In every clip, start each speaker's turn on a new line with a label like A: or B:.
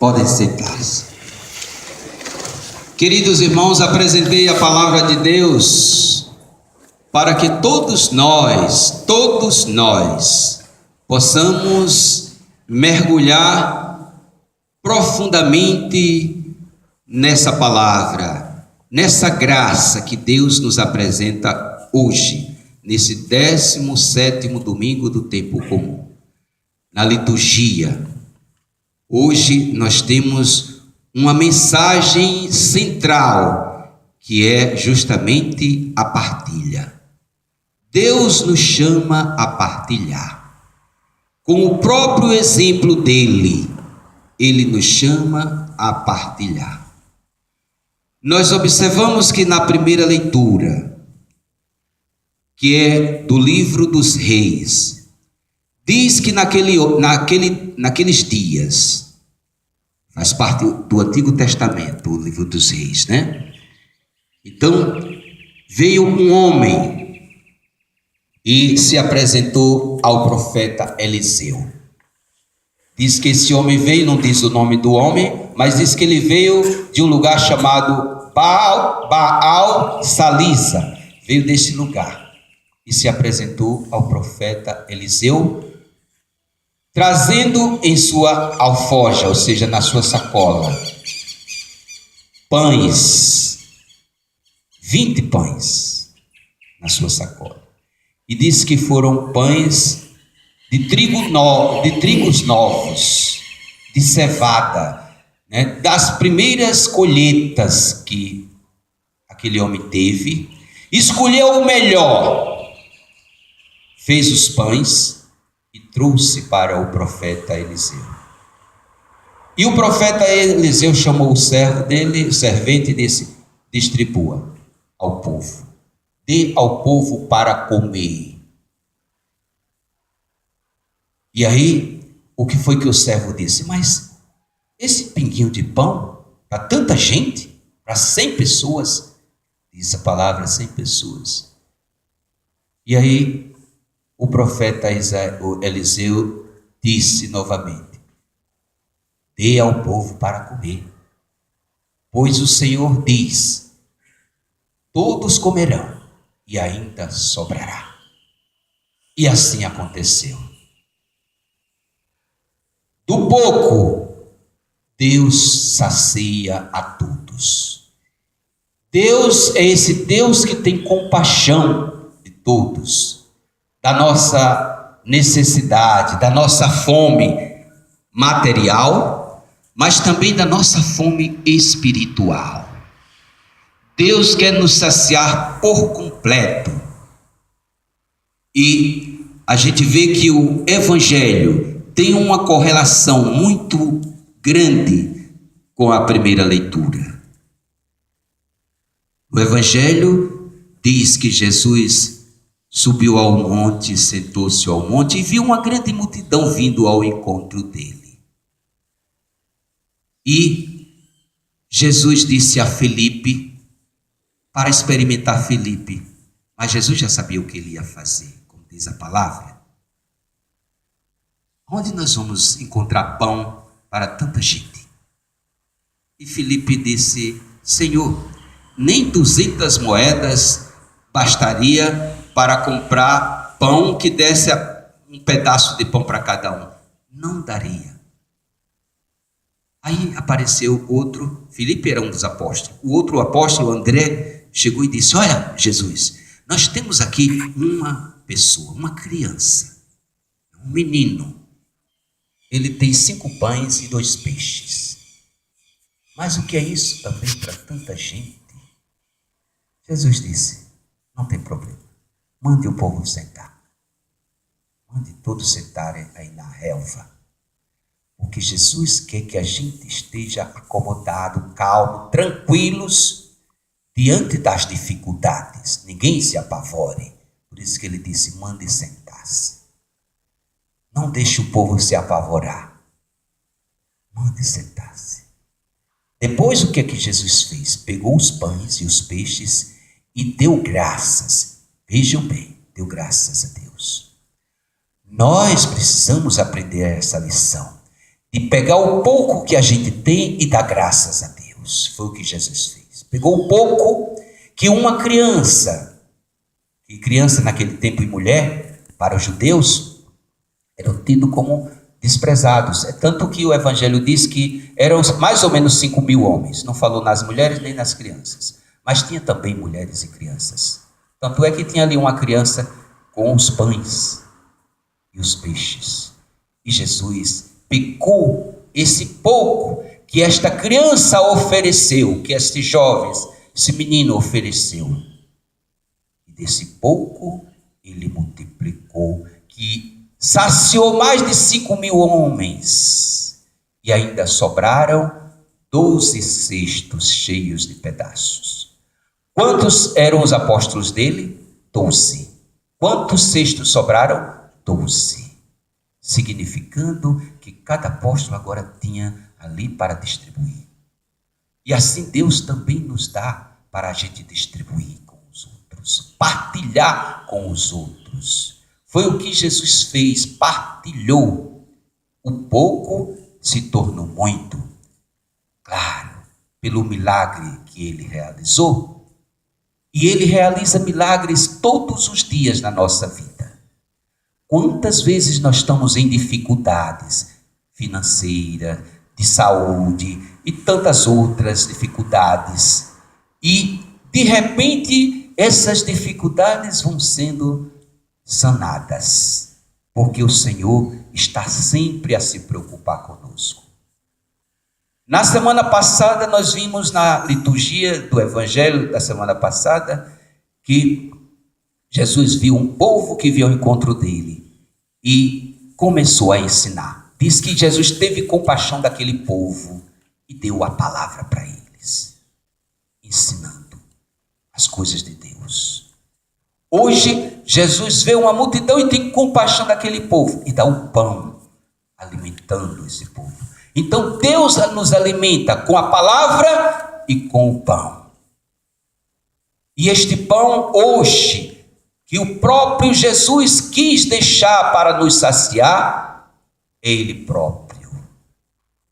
A: Podem sentar-se. Queridos irmãos, apresentei a palavra de Deus para que todos nós possamos mergulhar profundamente nessa palavra, nessa graça que Deus nos apresenta hoje, nesse 17º domingo do tempo comum, na liturgia. Hoje nós temos uma mensagem central, que é justamente a partilha. Deus nos chama a partilhar. Com o próprio exemplo dele, ele nos chama a partilhar. Nós observamos que na primeira leitura, que é do livro dos Reis, diz que naqueles dias, faz parte do Antigo Testamento, o livro dos Reis, né? Então, veio um homem e se apresentou ao profeta Eliseu. Diz que esse homem veio, não diz o nome do homem, mas diz que ele veio de um lugar chamado Baal Salisa. Veio desse lugar e se apresentou ao profeta Eliseu, trazendo em sua alforja, ou seja, na sua sacola, pães, 20 pães na sua sacola. E disse que foram pães de trigos novos, de cevada, né, das primeiras colheitas que aquele homem teve. Escolheu o melhor, fez os pães e trouxe para o profeta Eliseu. E o profeta Eliseu chamou o servo dele, o servente, e disse: distribua ao povo, dê ao povo para comer. E aí, o que foi que o servo disse? Mas esse pinguinho de pão, para tanta gente, para 100 pessoas, diz a palavra 100 pessoas. E aí, o profeta Eliseu disse novamente: dê ao povo para comer, pois o Senhor diz: todos comerão e ainda sobrará. E assim aconteceu. Do pouco, Deus sacia a todos. Deus é esse Deus que tem compaixão de todos, da nossa necessidade, da nossa fome material, mas também da nossa fome espiritual. Deus quer nos saciar por completo. E a gente vê que o Evangelho tem uma correlação muito grande com a primeira leitura. O Evangelho diz que Jesus subiu ao monte, sentou-se ao monte e viu uma grande multidão vindo ao encontro dele. E Jesus disse a Filipe, para experimentar Filipe, mas Jesus já sabia o que ele ia fazer, como diz a palavra. Onde nós vamos encontrar pão para tanta gente? E Filipe disse: Senhor, nem 200 moedas bastaria para comprar pão que desse um pedaço de pão para cada um. Não daria. Aí apareceu outro, Filipe era um dos apóstolos. O outro apóstolo, André, chegou e disse: olha, Jesus, nós temos aqui uma pessoa, uma criança, um menino. Ele tem 5 pães e 2 peixes. Mas o que é isso também para tanta gente? Jesus disse: não tem problema. Mande o povo sentar. Mande todos sentarem aí na relva. Porque Jesus quer que a gente esteja acomodado, calmo, tranquilos, diante das dificuldades. Ninguém se apavore. Por isso que ele disse: mande sentar-se. Não deixe o povo se apavorar. Mande sentar-se. Depois, o que é que Jesus fez? Pegou os pães e os peixes e deu graças. Vejam bem, deu graças a Deus. Nós precisamos aprender essa lição. de pegar o pouco que a gente tem e dar graças a Deus. Foi o que Jesus fez. Pegou o pouco que uma criança, e criança naquele tempo e mulher, para os judeus, eram tidos como desprezados. É tanto que o Evangelho diz que eram mais ou menos 5.000 homens. Não falou nas mulheres nem nas crianças. Mas tinha também mulheres e crianças. Tanto é que tinha ali uma criança com os pães e os peixes. E Jesus pegou esse pouco que esta criança ofereceu, que estes jovens, esse menino ofereceu. E desse pouco ele multiplicou, que saciou mais de 5.000 homens. E ainda sobraram 12 cestos cheios de pedaços. Quantos eram os apóstolos dele? 12. Quantos cestos sobraram? 12. Significando que cada apóstolo agora tinha ali para distribuir. E assim Deus também nos dá para a gente distribuir com os outros, partilhar com os outros. Foi o que Jesus fez, partilhou. O pouco se tornou muito. Claro, pelo milagre que ele realizou. E ele realiza milagres todos os dias na nossa vida. Quantas vezes nós estamos em dificuldades financeiras, de saúde e tantas outras dificuldades. E, de repente, essas dificuldades vão sendo sanadas, porque o Senhor está sempre a se preocupar conosco. Na semana passada, nós vimos na liturgia do Evangelho da semana passada que Jesus viu um povo que veio ao encontro dele e começou a ensinar. Diz que Jesus teve compaixão daquele povo e deu a palavra para eles, ensinando as coisas de Deus. Hoje, Jesus vê uma multidão e tem compaixão daquele povo e dá o pão, alimentando esse povo. Então, Deus nos alimenta com a palavra e com o pão. E este pão, hoje, que o próprio Jesus quis deixar para nos saciar, é Ele próprio.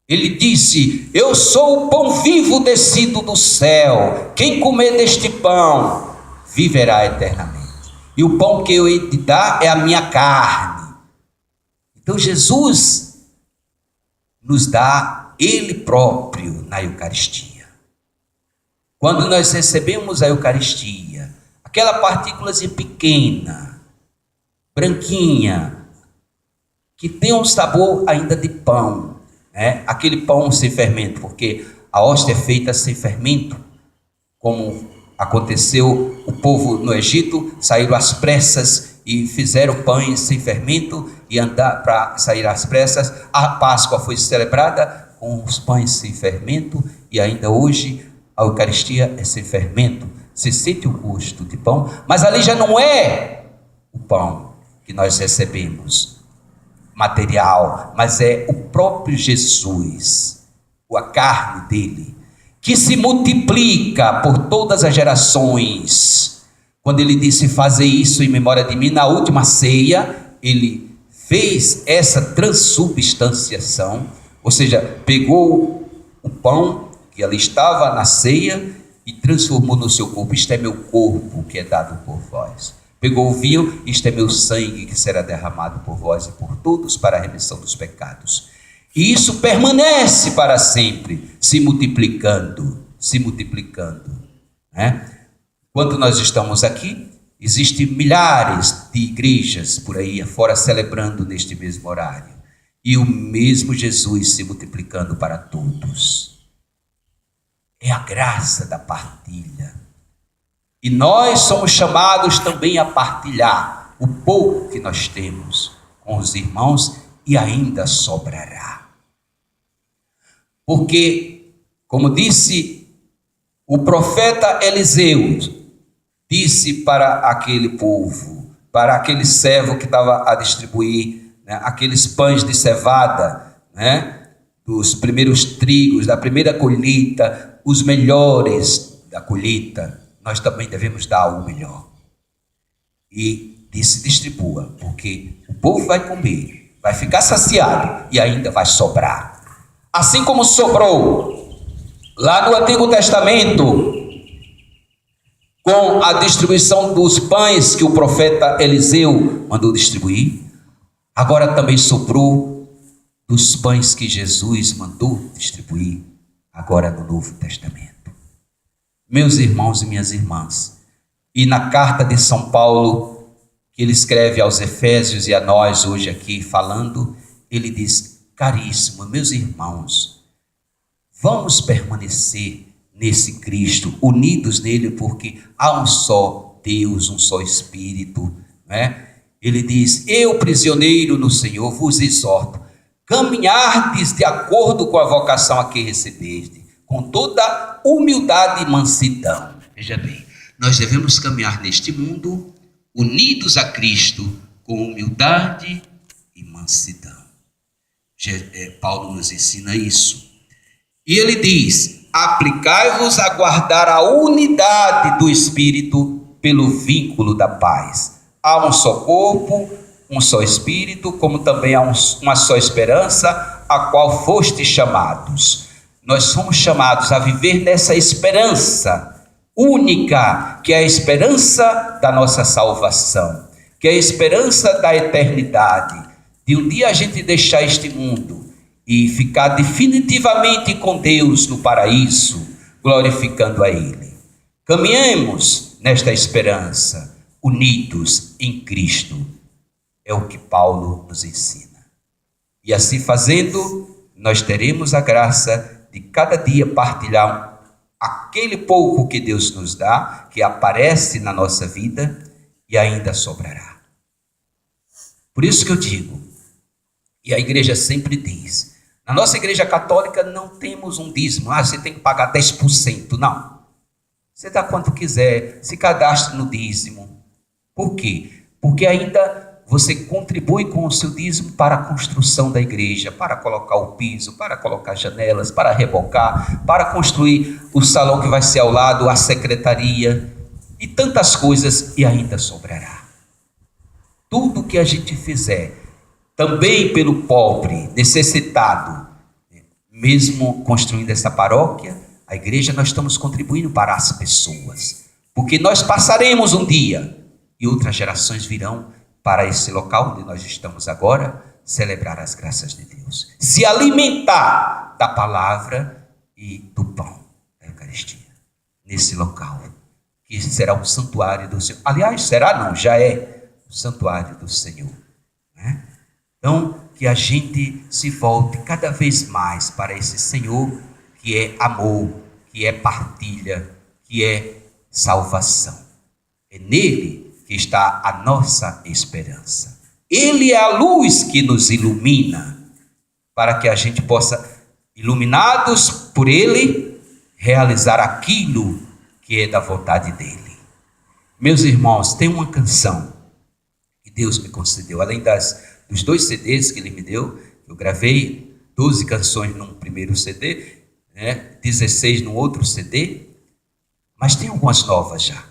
A: Ele disse: eu sou o pão vivo descido do céu. Quem comer deste pão, viverá eternamente. E o pão que eu hei de dar é a minha carne. Então, Jesus nos dá Ele próprio na Eucaristia. Quando nós recebemos a Eucaristia, aquela partículazinha pequena, branquinha, que tem um sabor ainda de pão, né? Aquele pão sem fermento, porque a hóstia é feita sem fermento, como aconteceu, o povo no Egito saíram às pressas e fizeram pães sem fermento e andar para sair às pressas. A Páscoa foi celebrada com os pães sem fermento e ainda hoje a Eucaristia é sem fermento. Você sente o gosto de pão, mas ali já não é o pão que nós recebemos, material, mas é o próprio Jesus, a carne dele, que se multiplica por todas as gerações. Quando ele disse: fazer isso em memória de mim, na última ceia, ele fez essa transubstanciação, ou seja, pegou o pão que ali estava na ceia e transformou no seu corpo. Isto é meu corpo que é dado por vós. Pegou o vinho: isto é meu sangue que será derramado por vós e por todos para a remissão dos pecados. E isso permanece para sempre, se multiplicando, né? Quando nós estamos aqui, existem milhares de igrejas por aí afora celebrando neste mesmo horário. E o mesmo Jesus se multiplicando para todos. É a graça da partilha. E nós somos chamados também a partilhar o pouco que nós temos com os irmãos e ainda sobrará. Porque, como disse o profeta Eliseu, disse para aquele povo, para aquele servo que estava a distribuir, né, aqueles pães de cevada, né, dos primeiros trigos, da primeira colheita, os melhores da colheita, nós também devemos dar o melhor. E disse: distribua, porque o povo vai comer vai ficar saciado e ainda vai sobrar. Assim como sobrou lá no Antigo Testamento, com a distribuição dos pães que o profeta Eliseu mandou distribuir, agora também sobrou dos pães que Jesus mandou distribuir, agora no Novo Testamento. Meus irmãos e minhas irmãs, e na carta de São Paulo, que ele escreve aos Efésios e a nós hoje aqui falando, ele diz: caríssimo, meus irmãos, vamos permanecer nesse Cristo, unidos nele, porque há um só Deus, um só Espírito, né? Ele diz: eu, prisioneiro no Senhor, vos exorto, caminhardes de acordo com a vocação a que recebeste, com toda humildade e mansidão. Veja bem, nós devemos caminhar neste mundo unidos a Cristo, com humildade e mansidão. Paulo nos ensina isso. E ele diz: aplicai-vos a guardar a unidade do Espírito pelo vínculo da paz. Há um só corpo, um só Espírito, como também há uma só esperança, a qual fostes chamados. Nós somos chamados a viver nessa esperança única, que é a esperança da nossa salvação, que é a esperança da eternidade, de um dia a gente deixar este mundo e ficar definitivamente com Deus no paraíso, glorificando a Ele. Caminhemos nesta esperança, unidos em Cristo. É o que Paulo nos ensina. E assim fazendo, nós teremos a graça de cada dia partilhar aquele pouco que Deus nos dá, que aparece na nossa vida e ainda sobrará. Por isso que eu digo, e a igreja sempre diz, na nossa igreja católica não temos um dízimo, você tem que pagar 10%, não. Você dá quanto quiser, se cadastre no dízimo. Por quê? Porque ainda você contribui com o seu dízimo para a construção da igreja, para colocar o piso, para colocar janelas, para rebocar, para construir o salão que vai ser ao lado, a secretaria e tantas coisas, e ainda sobrará. Tudo que a gente fizer, também pelo pobre, necessitado, mesmo construindo essa paróquia, a igreja, nós estamos contribuindo para as pessoas, porque nós passaremos um dia e outras gerações virão para esse local onde nós estamos agora, celebrar as graças de Deus, se alimentar da palavra e do pão da Eucaristia, nesse local, que será o santuário do Senhor. Aliás, será não, já é o santuário do Senhor, né? Então, que a gente se volte cada vez mais para esse Senhor, que é amor, que é partilha, que é salvação. É nele que está a nossa esperança. Ele é a luz que nos ilumina, para que a gente possa, iluminados por Ele, realizar aquilo que é da vontade dEle. Meus irmãos, tem uma canção que Deus me concedeu, além dos 2 CDs que Ele me deu. Eu gravei 12 canções num primeiro CD, 16 num outro CD, mas tem algumas novas já.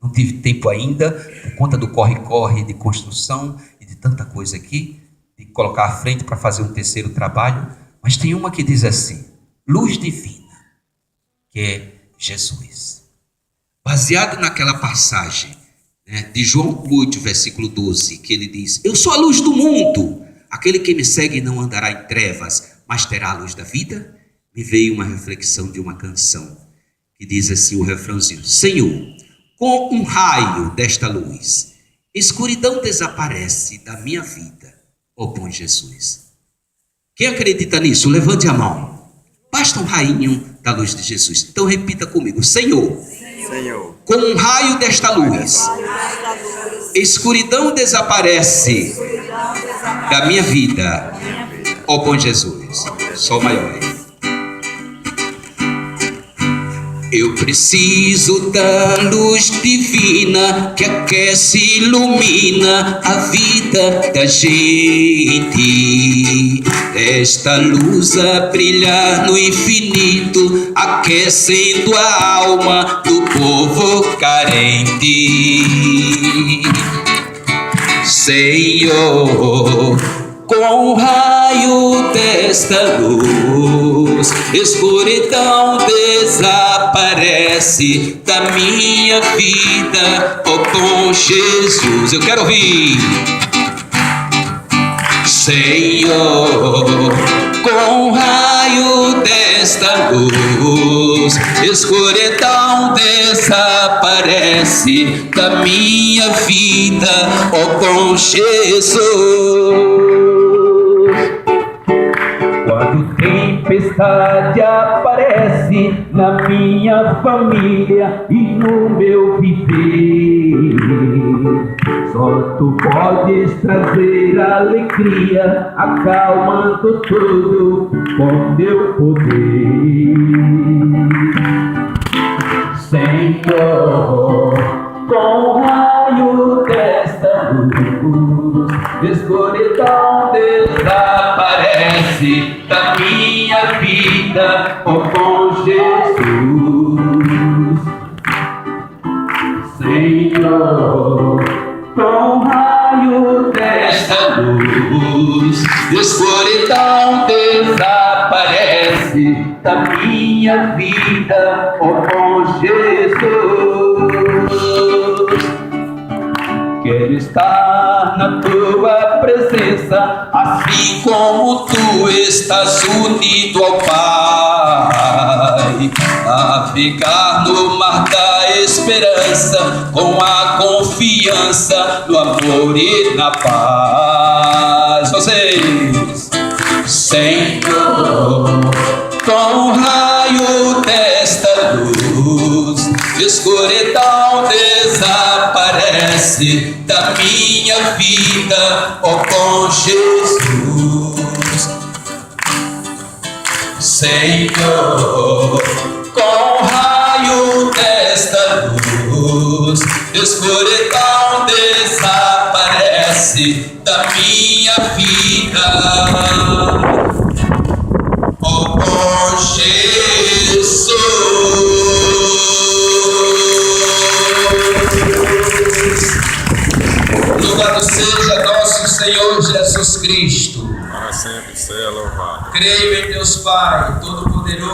A: Não tive tempo ainda, por conta do corre-corre de construção e de tanta coisa aqui, de colocar à frente para fazer um terceiro trabalho. Mas tem uma que diz assim: luz divina, que é Jesus. Baseado naquela passagem de João 8, versículo 12, que ele diz: eu sou a luz do mundo, aquele que me segue não andará em trevas, mas terá a luz da vida. Me veio uma reflexão de uma canção, que diz assim, o refrãozinho: Senhor, com um raio desta luz, escuridão desaparece da minha vida, ó bom Jesus. Quem acredita nisso, levante a mão. Basta um rainho da luz de Jesus. Então repita comigo: Senhor, com um raio desta luz, escuridão desaparece da minha vida, ó bom Jesus. Sol maior. Eu preciso da luz divina que aquece e ilumina a vida da gente. Esta luz a brilhar no infinito, aquecendo a alma do povo carente. Senhor, com o raio desta luz, escuridão desaparece da minha vida, oh, com Jesus. Eu quero ouvir. Senhor, com o raio desta luz, escuridão desaparece da minha vida, oh, com Jesus. Quando tempestade aparece na minha família e no meu viver, só tu podes trazer alegria, acalmando tudo com teu poder. Senhor, com o raio desta luz, escuridão desaparece da minha vida, oh, com Jesus. Senhor, com o raio desta luz, escuridão desaparece da minha vida, oh, com Jesus. Quero estar na tua presença, assim como tu estás unido ao Pai, navegar no mar da esperança, com a confiança no amor e na paz. Vocês, Senhor, com o raio desta luz, escuridão desaparece da minha vida, oh, com Jesus. Senhor, com o raio desta luz, escuridão desaparece da minha vida, oh, com Jesus. Louvado seja nosso Senhor Jesus Cristo.
B: Para sempre seja louvado.
A: Creio em Deus Pai Todo-Poderoso,